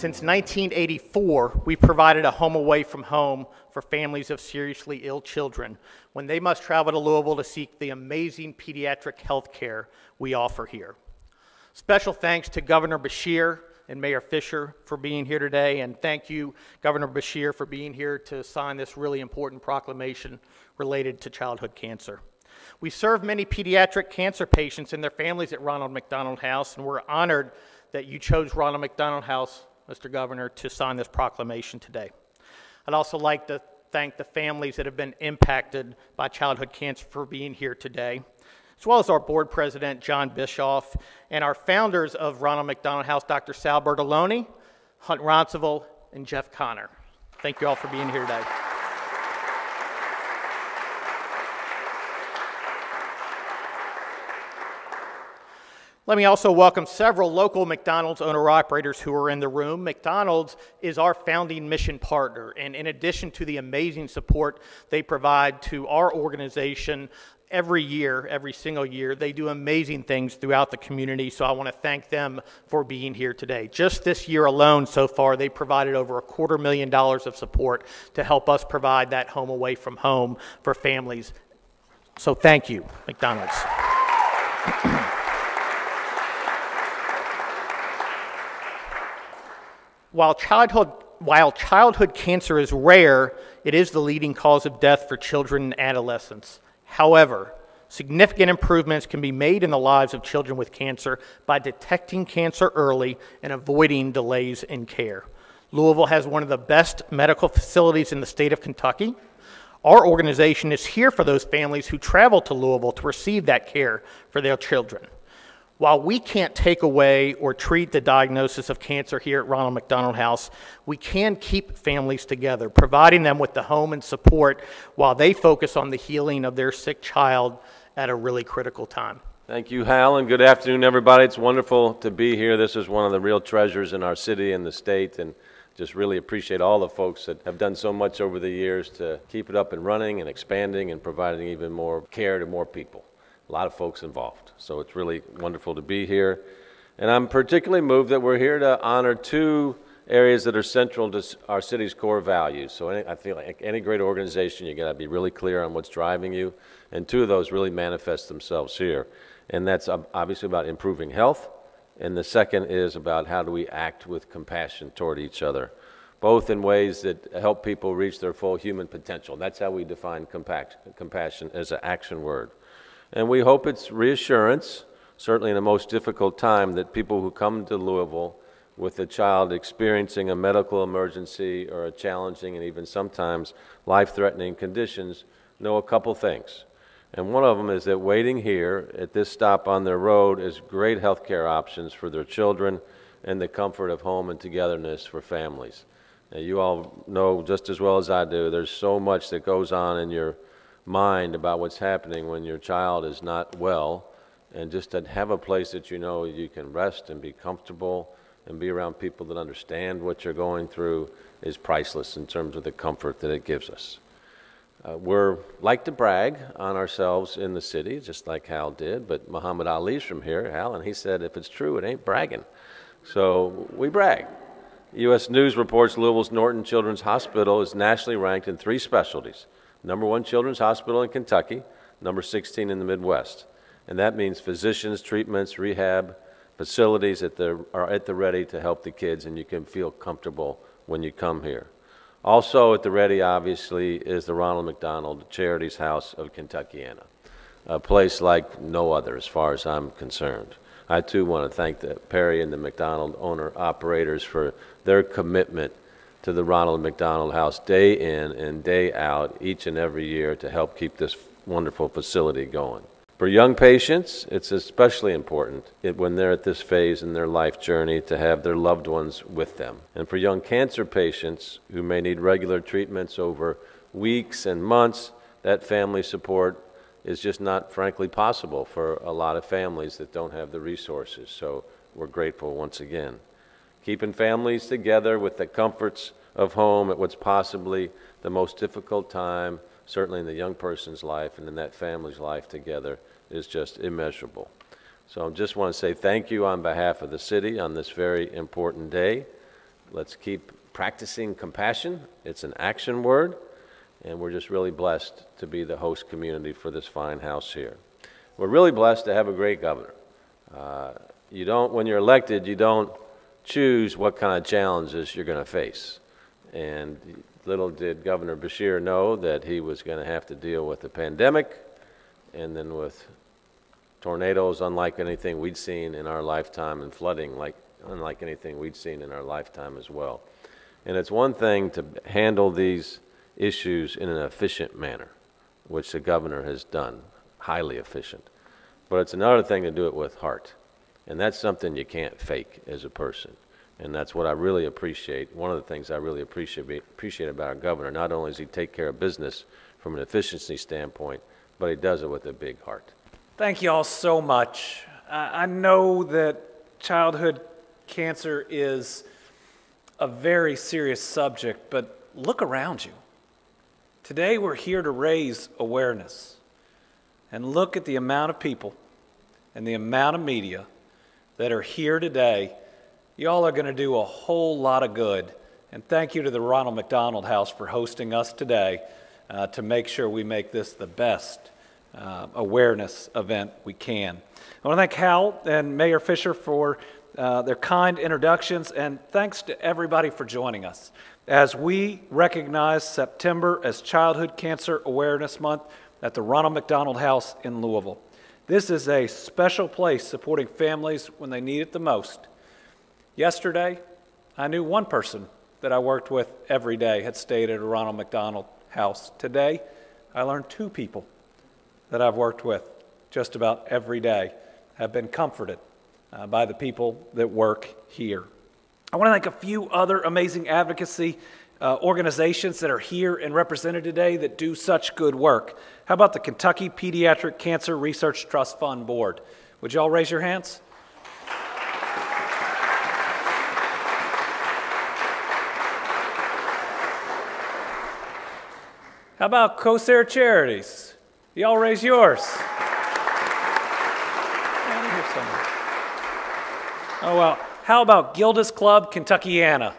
Since 1984, we've provided a home away from home for families of seriously ill children when they must travel to Louisville to seek the amazing pediatric health care we offer here. Special thanks to Governor Beshear and Mayor Fisher for being here today, and thank you, Governor Beshear, for being here to sign this really important proclamation related to childhood cancer. We serve many pediatric cancer patients and their families at Ronald McDonald House, and we're honored that you chose Ronald McDonald House, Mr. Governor, to sign this proclamation today. I'd also like to thank the families that have been impacted by childhood cancer for being here today, as well as our board president, John Bischoff, and our founders of Ronald McDonald House, Dr. Sal Bertolone, Hunt Ronceville, and Jeff Connor. Thank you all for being here today. Let me also welcome several local McDonald's owner-operators who are in the room. McDonald's is our founding mission partner, and in addition to the amazing support they provide to our organization every year, every single year, they do amazing things throughout the community, so I want to thank them for being here today. Just this year alone so far, they provided over $250,000 of support to help us provide that home away from home for families. So thank you, McDonald's. While childhood cancer is rare, it is the leading cause of death for children and adolescents. However, significant improvements can be made in the lives of children with cancer by detecting cancer early and avoiding delays in care. Louisville has one of the best medical facilities in the state of Kentucky. Our organization is here for those families who travel to Louisville to receive that care for their children. While we can't take away or treat the diagnosis of cancer here at Ronald McDonald House, we can keep families together, providing them with the home and support while they focus on the healing of their sick child at a really critical time. Thank you, Hal, and good afternoon, everybody. It's wonderful to be here. This is one of the real treasures in our city and the state, and just really appreciate all the folks that have done so much over the years to keep it up and running and expanding and providing even more care to more people. A lot of folks involved. So it's really wonderful to be here. And I'm particularly moved that we're here to honor two areas that are central to our city's core values. So I feel like any great organization, you got to be really clear on what's driving you. And two of those really manifest themselves here. And that's obviously about improving health. And the second is about how do we act with compassion toward each other, both in ways that help people reach their full human potential. That's how we define compassion as an action word. And we hope it's reassurance, certainly in the most difficult time, that people who come to Louisville with a child experiencing a medical emergency or a challenging and even sometimes life-threatening conditions know a couple things. And one of them is that waiting here at this stop on their road is great health care options for their children and the comfort of home and togetherness for families. Now, you all know just as well as I do, there's so much that goes on in your mind about what's happening when your child is not well, and just to have a place that you know you can rest and be comfortable and be around people that understand what you're going through is priceless in terms of the comfort that it gives us. We're like to brag on ourselves in the city, just like Hal did, but Muhammad Ali's from here, Hal, and he said if it's true, it ain't bragging. So we brag. U.S. News reports Louisville's Norton Children's Hospital is nationally ranked in 3 specialties. #1 children's hospital in Kentucky, number 16 in the Midwest. And that means physicians, treatments, rehab, facilities are at the ready to help the kids, and you can feel comfortable when you come here. Also at the ready, obviously, is the Ronald McDonald Charities House of Kentuckiana, a place like no other as far as I'm concerned. I too want to thank the Perry and the McDonald owner-operators for their commitment to the Ronald McDonald House day in and day out each and every year to help keep this wonderful facility going. For young patients, it's especially important when they're at this phase in their life journey to have their loved ones with them. And for young cancer patients who may need regular treatments over weeks and months, that family support is just not frankly possible for a lot of families that don't have the resources. So we're grateful once again. Keeping families together with the comforts of home at what's possibly the most difficult time, certainly in the young person's life and in that family's life together, is just immeasurable. So I just want to say thank you on behalf of the city on this very important day. Let's keep practicing compassion. It's an action word, and we're just really blessed to be the host community for this fine house here. We're really blessed to have a great governor. When you're elected, you don't choose what kind of challenges you're going to face. And little did Governor Beshear know that he was going to have to deal with the pandemic and then with tornadoes unlike anything we'd seen in our lifetime, and flooding unlike anything we'd seen in our lifetime as well. And it's one thing to handle these issues in an efficient manner, which the governor has done, highly efficient. But it's another thing to do it with heart. And that's something you can't fake as a person. And that's what I really appreciate. One of the things I really appreciate about our governor, not only does he take care of business from an efficiency standpoint, but he does it with a big heart. Thank you all so much. I know that childhood cancer is a very serious subject, but look around you. Today we're here to raise awareness. And look at the amount of people and the amount of media that are here today. Y'all are going to do a whole lot of good. And thank you to the Ronald McDonald House for hosting us today to make sure we make this the best awareness event we can. I want to thank Hal and Mayor Fisher for their kind introductions, and thanks to everybody for joining us as we recognize September as Childhood Cancer Awareness Month at the Ronald McDonald House in Louisville. This is a special place supporting families when they need it the most. Yesterday, I knew one person that I worked with every day had stayed at a Ronald McDonald House. Today, I learned 2 people that I've worked with just about every day have been comforted by the people that work here. I want to thank a few other amazing advocacy organizations that are here and represented today that do such good work. How about the Kentucky Pediatric Cancer Research Trust Fund Board? Would you all raise your hands? How about COSAIR Charities? Y'all raise yours. Oh, well, how about Gilda's Club, Kentuckiana?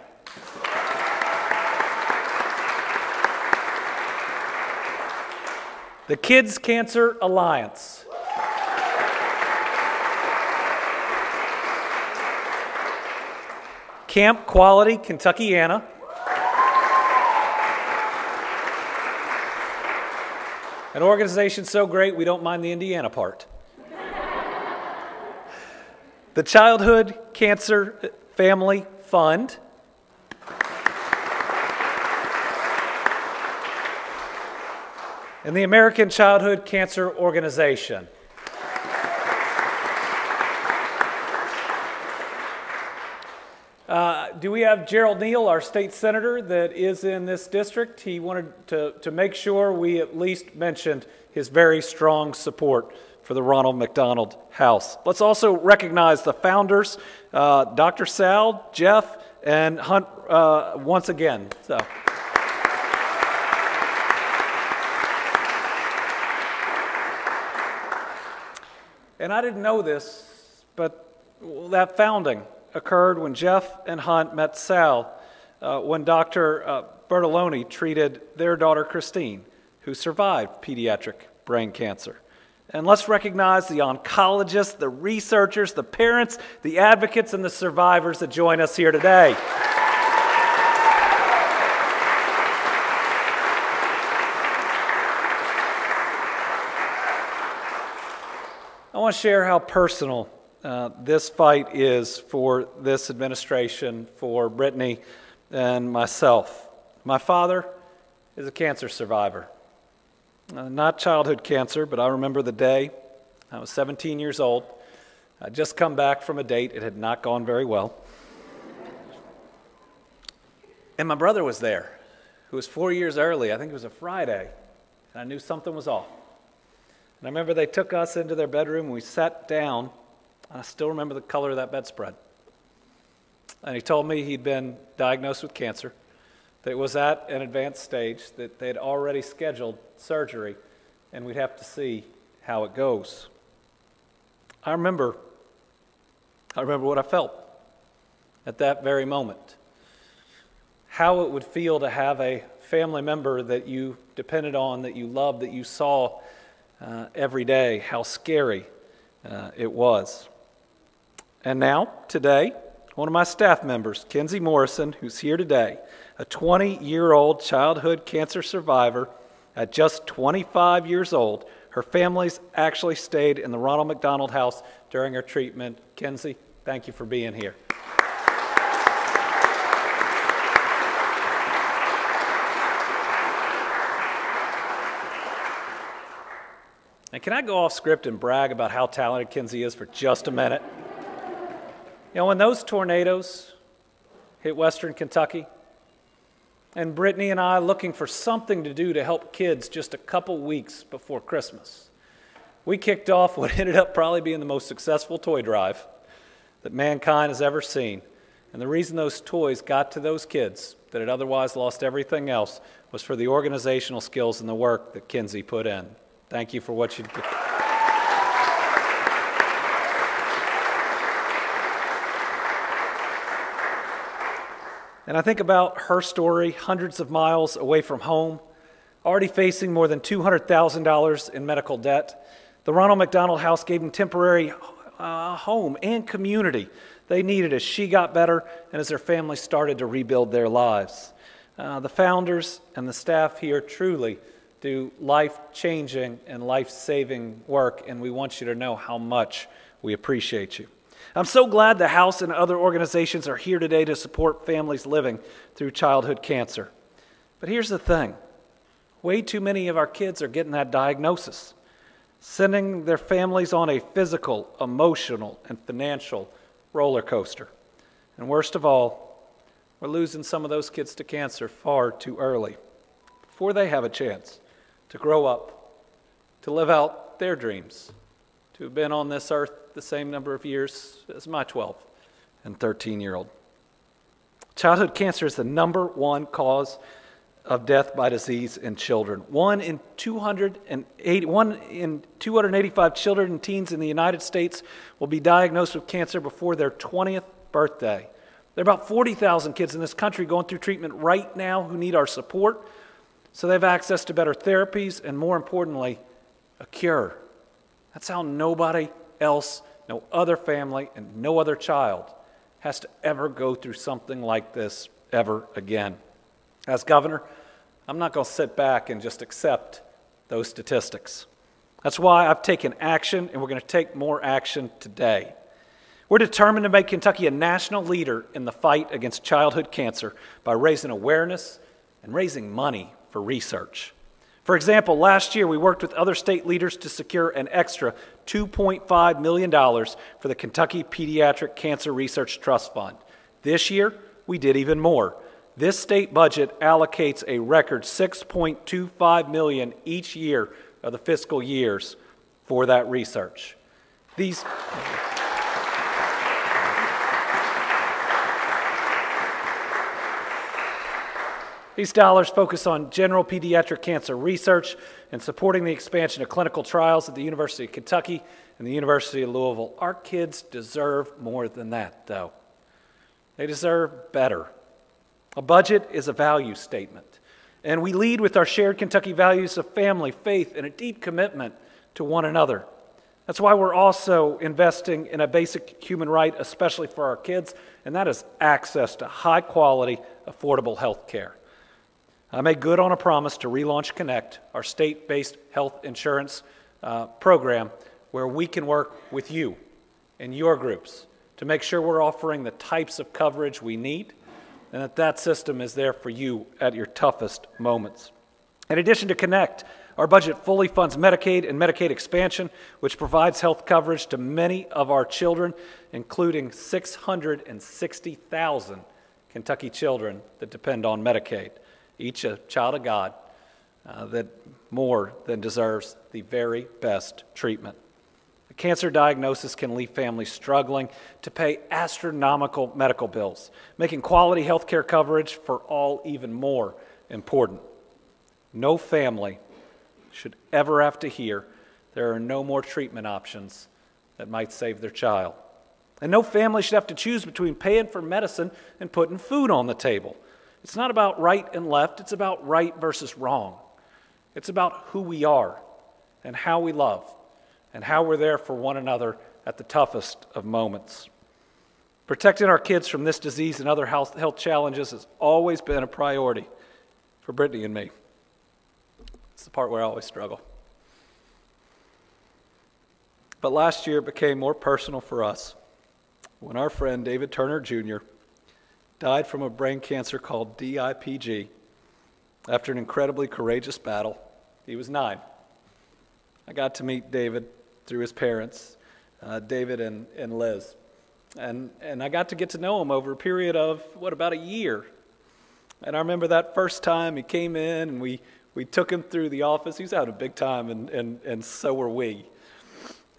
The Kids Cancer Alliance. Camp Quality, Kentuckiana. An organization so great we don't mind the Indiana part. The Childhood Cancer Family Fund. And the American Childhood Cancer Organization. Do we have Gerald Neal, our state senator, that is in this district? He wanted to make sure we at least mentioned his very strong support for the Ronald McDonald House. Let's also recognize the founders, Dr. Sal, Jeff, and Hunt once again. So. And I didn't know this, but that founding occurred when Jeff and Hunt met Sal when Dr. Bertoloni treated their daughter Christine, who survived pediatric brain cancer. And let's recognize the oncologists, the researchers, the parents, the advocates, and the survivors that join us here today. I want to share how personal this fight is for this administration, for Brittany and myself. My father is a cancer survivor. Not childhood cancer, but I remember the day. I was 17 years old. I'd just come back from a date. It had not gone very well. And my brother was there, who was 4 years early. I think it was a Friday. And I knew something was off. And I remember they took us into their bedroom, and we sat down. I still remember the color of that bedspread. And he told me he'd been diagnosed with cancer, that it was at an advanced stage, that they had already scheduled surgery, and we'd have to see how it goes. I remember what I felt at that very moment. how it would feel to have a family member that you depended on, that you loved, that you saw every day, how scary it was. And now, today, one of my staff members, Kenzie Morrison, who's here today, a 20-year-old childhood cancer survivor at just 25 years old. Her family's actually stayed in the Ronald McDonald House during her treatment. Kenzie, thank you for being here. And can I go off script and brag about how talented Kenzie is for just a minute? You know, when those tornadoes hit Western Kentucky, and Brittany and I looking for something to do to help kids just a couple weeks before Christmas, we kicked off what ended up probably being the most successful toy drive that mankind has ever seen. And the reason those toys got to those kids that had otherwise lost everything else was for the organizational skills and the work that Kenzie put in. Thank you for what you did. And I think about her story, hundreds of miles away from home, already facing more than $200,000 in medical debt. The Ronald McDonald House gave them temporary home and community they needed as she got better and as their family started to rebuild their lives. The founders and the staff here truly do life-changing and life-saving work, and we want you to know how much we appreciate you. I'm so glad the House and other organizations are here today to support families living through childhood cancer. But here's the thing. Way too many of our kids are getting that diagnosis, sending their families on a physical, emotional, and financial roller coaster. And worst of all, we're losing some of those kids to cancer far too early, before they have a chance to grow up, to live out their dreams, to have been on this earth the same number of years as my 12 and 13-year-old. Childhood cancer is the #1 cause of death by disease in children. One in 285 children and teens in the United States will be diagnosed with cancer before their 20th birthday. There are about 40,000 kids in this country going through treatment right now who need our support, so they have access to better therapies and, more importantly, a cure. That's how nobody else, no other family, and no other child has to ever go through something like this ever again. As governor, I'm not going to sit back and just accept those statistics. That's why I've taken action, and we're going to take more action today. We're determined to make Kentucky a national leader in the fight against childhood cancer by raising awareness and raising money for research. For example, last year we worked with other state leaders to secure an extra $2.5 million for the Kentucky Pediatric Cancer Research Trust Fund. This year, we did even more. This state budget allocates a record $6.25 million each year of the fiscal years for that research. These dollars focus on general pediatric cancer research and supporting the expansion of clinical trials at the University of Kentucky and the University of Louisville. Our kids deserve more than that, though. They deserve better. A budget is a value statement, and we lead with our shared Kentucky values of family, faith, and a deep commitment to one another. That's why we're also investing in a basic human right, especially for our kids, and that is access to high-quality, affordable health care. I made good on a promise to relaunch Connect, our state-based health insurance program, where we can work with you and your groups to make sure we're offering the types of coverage we need and that system is there for you at your toughest moments. In addition to Connect, our budget fully funds Medicaid and Medicaid expansion, which provides health coverage to many of our children, including 660,000 Kentucky children that depend on Medicaid. Each a child of God that more than deserves the very best treatment. A cancer diagnosis can leave families struggling to pay astronomical medical bills, making quality health care coverage for all even more important. No family should ever have to hear there are no more treatment options that might save their child. And no family should have to choose between paying for medicine and putting food on the table. It's not about right and left. It's about right versus wrong. It's about who we are and how we love and how we're there for one another at the toughest of moments. Protecting our kids from this disease and other health challenges has always been a priority for Brittany and me. It's the part where I always struggle. But last year it became more personal for us when our friend David Turner Jr. died from a brain cancer called DIPG after an incredibly courageous battle. He was 9. I got to meet David through his parents, David and Liz. And I got to get to know him over a period of, about a year. And I remember that first time he came in and we took him through the office. He was having a big time, and so were we.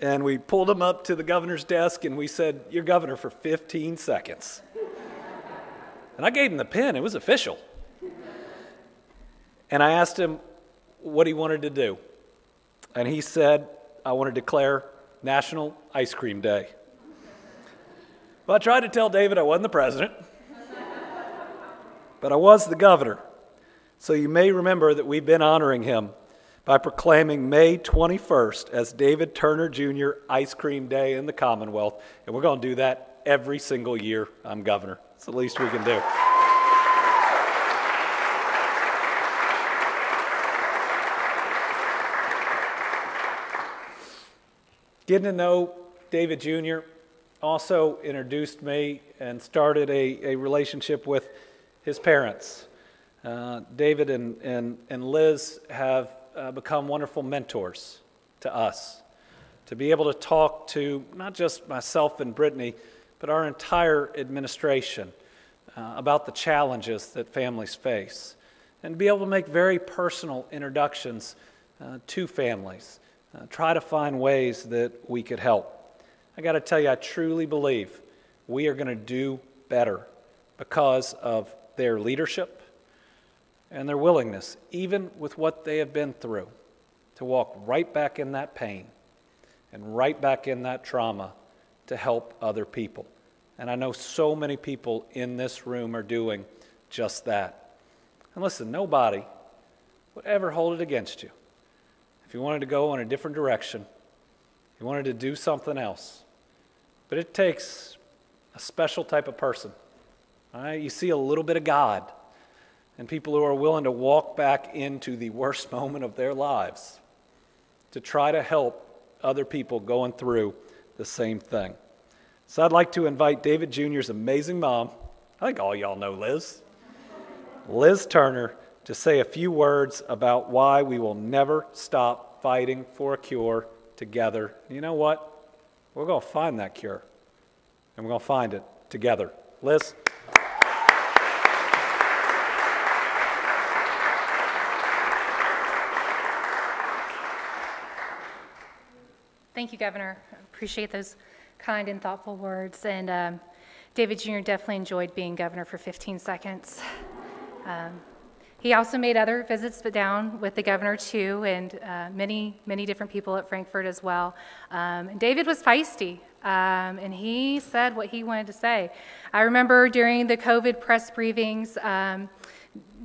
And we pulled him up to the governor's desk and we said, "You're governor for 15 seconds. And I gave him the pen. It was official. And I asked him what he wanted to do. And he said, "I want to declare National Ice Cream Day." Well, I tried to tell David I wasn't the president, but I was the governor. So you may remember that we've been honoring him by proclaiming May 21st as David Turner Jr. Ice Cream Day in the Commonwealth. And we're going to do that every single year I'm governor. It's the least we can do. Getting to know David Jr. also introduced me and started a relationship with his parents. David and Liz have become wonderful mentors to us, to be able to talk to not just myself and Brittany, but our entire administration about the challenges that families face, and be able to make very personal introductions to families, try to find ways that we could help. I got to tell you, I truly believe we are going to do better because of their leadership and their willingness, even with what they have been through, to walk right back in that pain and right back in that trauma to help other people. And I know so many people in this room are doing just that. And listen, nobody would ever hold it against you. If you wanted to go in a different direction, you wanted to do something else. But it takes a special type of person. All right? You see a little bit of God and people who are willing to walk back into the worst moment of their lives to try to help other people going through the same thing. So I'd like to invite David Jr.'s amazing mom, I think all y'all know Liz Turner, to say a few words about why we will never stop fighting for a cure together. You know what? We're going to find that cure, and we're going to find it together. Liz? Thank you, Governor. I appreciate those kind and thoughtful words. And David Jr. definitely enjoyed being governor for 15 seconds. He also made other visits down with the governor too, and many different people at Frankfurt as well. And David was feisty, and he said what he wanted to say. I remember during the COVID press briefings,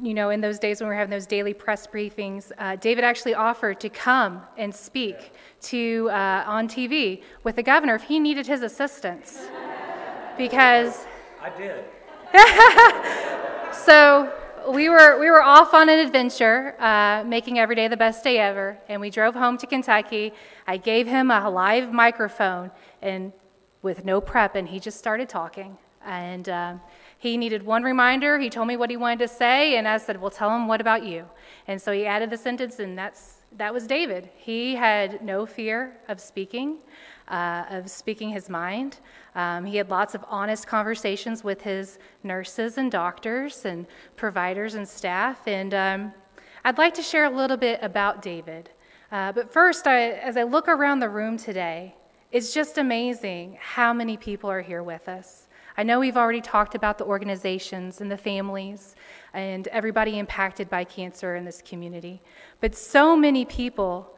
you know, in those days when we were having those daily press briefings, David actually offered to come and speak to on TV with the governor if he needed his assistance, because I did. So we were off on an adventure, making every day the best day ever, and we drove home to Kentucky. I gave him a live microphone and with no prep, and he just started talking. And he needed one reminder. He told me what he wanted to say, and I said, "Well, tell him, what about you?" And so he added the sentence, and that was David. He had no fear of speaking his mind. He had lots of honest conversations with his nurses and doctors and providers and staff. And I'd like to share a little bit about David. But first, as I look around the room today, it's just amazing how many people are here with us. I know we've already talked about the organizations and the families and everybody impacted by cancer in this community, but so many people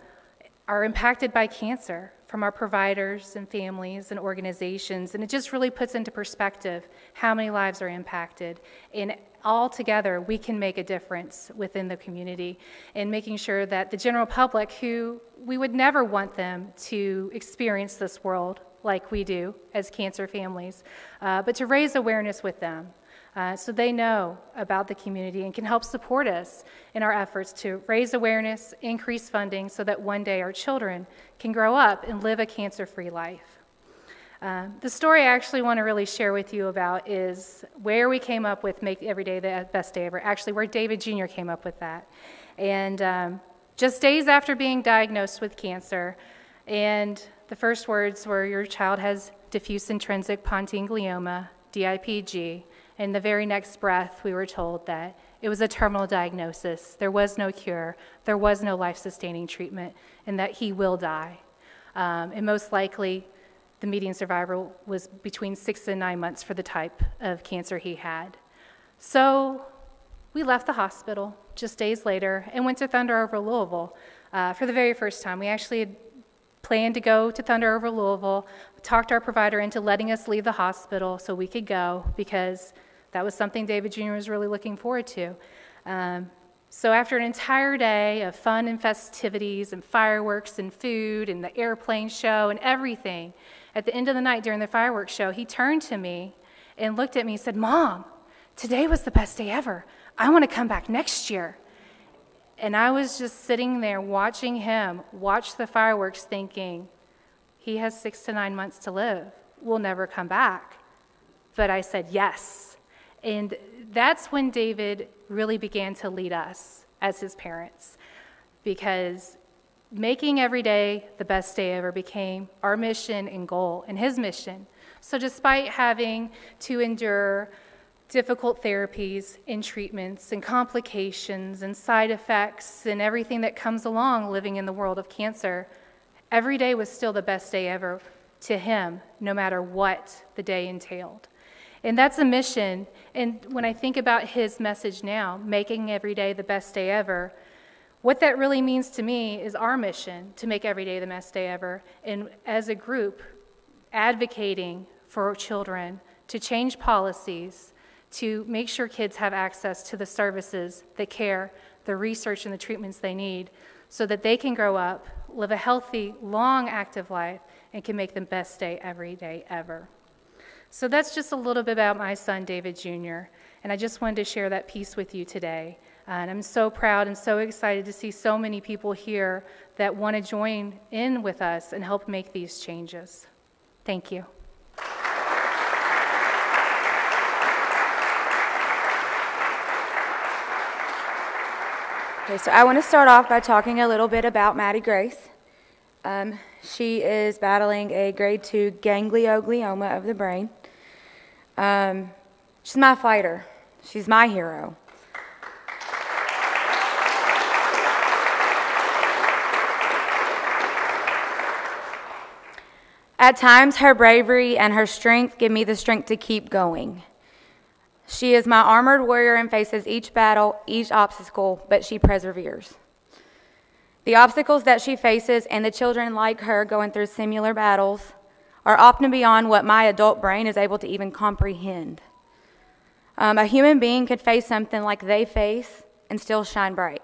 are impacted by cancer from our providers and families and organizations, and it just really puts into perspective how many lives are impacted. And all together, we can make a difference within the community in making sure that the general public, who we would never want them to experience this world like we do as cancer families, but to raise awareness with them so they know about the community and can help support us in our efforts to raise awareness, increase funding, so that one day our children can grow up and live a cancer-free life. The story I actually want to really share with you about is where we came up with Make Every Day the Best Day Ever, actually where David Jr. came up with that. And just days after being diagnosed with cancer, and the first words were, your child has diffuse intrinsic pontine glioma, DIPG, and the very next breath we were told that it was a terminal diagnosis, there was no cure, there was no life-sustaining treatment, and that he will die. And most likely, the median survival was between 6 and 9 months for the type of cancer he had. So we left the hospital just days later and went to Thunder over Louisville for the very first time. We actually had planned to go to Thunder over Louisville, talked our provider into letting us leave the hospital so we could go, because that was something David Jr. was really looking forward to. So after an entire day of fun and festivities and fireworks and food and the airplane show and everything, at the end of the night during the fireworks show, he turned to me and looked at me and said, "Mom, today was the best day ever. I want to come back next year." And I was just sitting there watching him watch the fireworks thinking, he has 6 to 9 months to live. We'll never come back. But I said yes. And that's when David really began to lead us as his parents, because making every day the best day ever became our mission and goal and his mission. So despite having to endure difficult therapies and treatments and complications and side effects and everything that comes along living in the world of cancer, every day was still the best day ever to him, no matter what the day entailed. And that's a mission. And when I think about his message now, making every day the best day ever, what that really means to me is our mission to make every day the best day ever. And as a group, advocating for children to change policies, to make sure kids have access to the services, the care, the research, and the treatments they need so that they can grow up, live a healthy, long, active life, and can make the best day every day ever. So that's just a little bit about my son, David Jr., and I just wanted to share that piece with you today. And I'm so proud and so excited to see so many people here that want to join in with us and help make these changes. Thank you. Okay, so I want to start off by talking a little bit about Maddie Grace. She is battling a grade 2 ganglioglioma of the brain. She's my fighter. She's my hero. At times, her bravery and her strength give me the strength to keep going. She is my armored warrior and faces each battle, each obstacle, but she perseveres. The obstacles that she faces and the children like her going through similar battles are often beyond what my adult brain is able to even comprehend. A human being could face something like they face and still shine bright.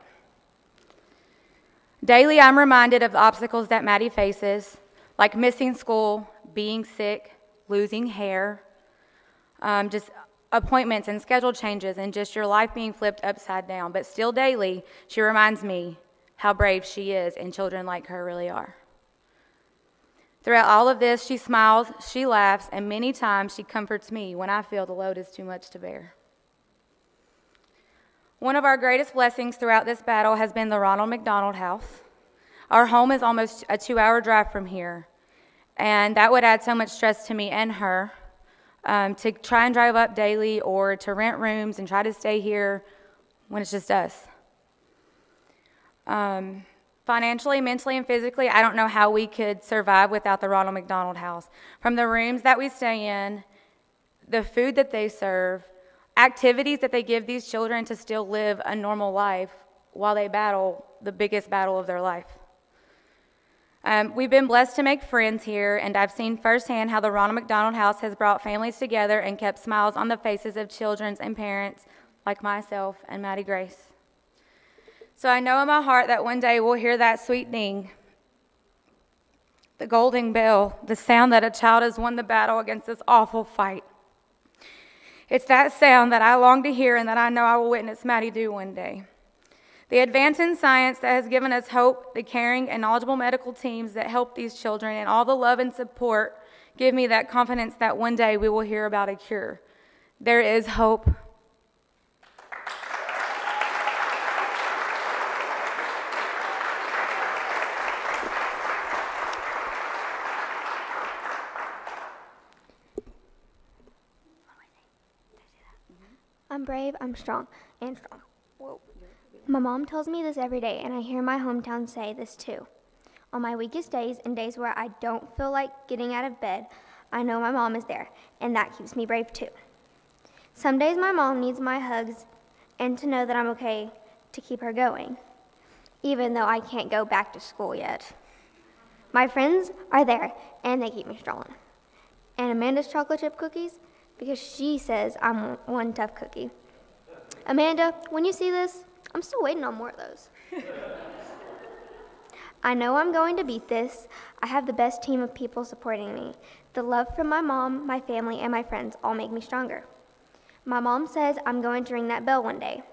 Daily, I'm reminded of the obstacles that Maddie faces, like missing school, being sick, losing hair, just appointments and schedule changes, and just your life being flipped upside down. But still daily, she reminds me how brave she is and children like her really are. Throughout all of this, she smiles, she laughs, and many times she comforts me when I feel the load is too much to bear. One of our greatest blessings throughout this battle has been the Ronald McDonald House. Our home is almost a 2-hour drive from here, and that would add so much stress to me and her to try and drive up daily or to rent rooms and try to stay here when it's just us. Financially, mentally, and physically, I don't know how we could survive without the Ronald McDonald House. From the rooms that we stay in, the food that they serve, activities that they give these children to still live a normal life while they battle the biggest battle of their life. We've been blessed to make friends here, and I've seen firsthand how the Ronald McDonald House has brought families together and kept smiles on the faces of children and parents like myself and Maddie Grace. So I know in my heart that one day we'll hear that sweet ding, the golden bell, the sound that a child has won the battle against this awful fight. It's that sound that I long to hear and that I know I will witness Maddie do one day. The advance in science that has given us hope, the caring and knowledgeable medical teams that help these children, and all the love and support give me that confidence that one day we will hear about a cure. There is hope. I'm brave, I'm strong, and strong. Whoa. My mom tells me this every day, and I hear my hometown say this too. On my weakest days and days where I don't feel like getting out of bed, I know my mom is there, and that keeps me brave too. Some days my mom needs my hugs and to know that I'm okay to keep her going, even though I can't go back to school yet. My friends are there, and they keep me strong. And Amanda's chocolate chip cookies, because she says I'm one tough cookie. Amanda, when you see this, I'm still waiting on more of those. I know I'm going to beat this. I have the best team of people supporting me. The love from my mom, my family, and my friends all make me stronger. My mom says I'm going to ring that bell one day.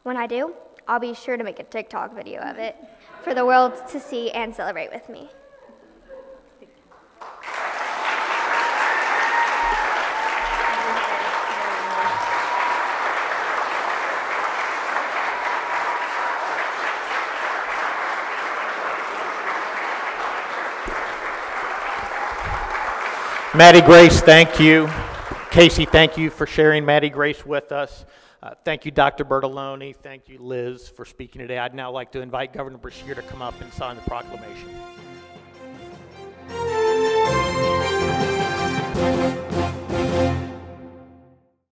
When I do, I'll be sure to make a TikTok video of it for the world to see and celebrate with me. Maddie Grace, thank you. Casey, thank you for sharing Maddie Grace with us. Thank you, Dr. Bertolone. Thank you, Liz, for speaking today. I'd now like to invite Governor Beshear to come up and sign the proclamation.